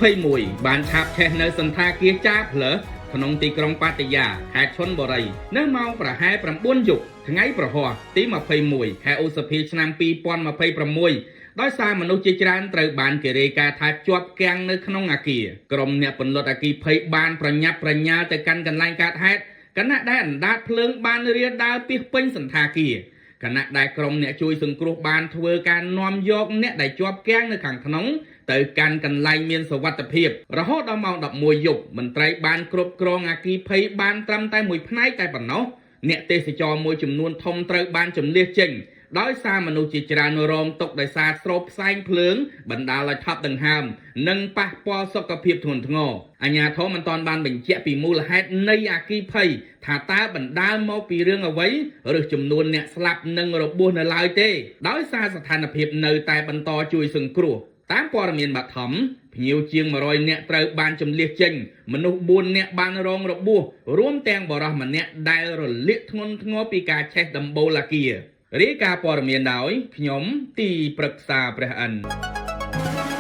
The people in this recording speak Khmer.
ភ័យមួយបានឆាបឆេះនៅសន្តាគារចាផ្លើក្នុងទីក្រុងប៉ាតាយាខេត្តឈុនបុរីនៅម៉ោងប្រហែល 9 យប់ថ្ងៃប្រហ័សទី 21 ខែឧសភាឆ្នាំ 2026 ដោយសារមនុស្សជាច្រើនត្រូវបានគេរាយការណ៍ថាជាប់គាំងនៅក្នុងអគារក្រុមអ្នកពន្លត់អគ្គីភ័យបានប្រញាប់ប្រញាល់ទៅកាន់កន្លែងកើតហេតុគណៈដែលអណ្ដាតភ្លើងបានរាលដាលពាសពេញសន្តាគារគណៈដែលក្រុមអ្នកជួយសង្គ្រោះបានធ្វើការនាំយកអ្នកដែលជាប់គាំងនៅខាងក្នុងទៅកាន់កន្លែងមានសុវត្ថិភាពរហូតដល់ម៉ោង 11 យប់មន្ត្រីបានគ្រប់គ្រងអគ្គីភ័យបានត្រឹមតែមួយផ្នែកតែប៉ុណ្ណោះអ្នកទេសចរមួយចំនួនធំត្រូវបានជម្លៀសចេញដោយសារមនុស្សជាច្រើនរងទុក្ខដោយសារស្រូបផ្សែងភ្លើងបណ្ដាលឲ្យថប់ដង្ហើមនិងប៉ះពាល់សុខភាពធ្ងន់ធ្ងរអាជ្ញាធរមិនទាន់បានបញ្ជាក់ពីមូលហេតុនៃអគ្គីភ័យថាតើបណ្ដាលមកពីរឿងអ្វីឬចំនួនអ្នកស្លាប់និងរបួសនៅឡើយទេដោយសារស្ថានភាពនៅតែបន្តជួយសង្គ្រោះតាមព័ត៌មានបឋមភ្ញៀវជាង 100 នាក់ត្រូវបានជម្លៀសចេញមនុស្ស 4 នាក់បានរងរបួសរួមទាំងបុរសម្នាក់ដែលរលាកធ្ងន់ធ្ងរពីការឆេះដំបូលអគាររាយការណ៍ព័ត៌មានដោយខ្ញុំទីប្រឹក្សាព្រះឥន្ទ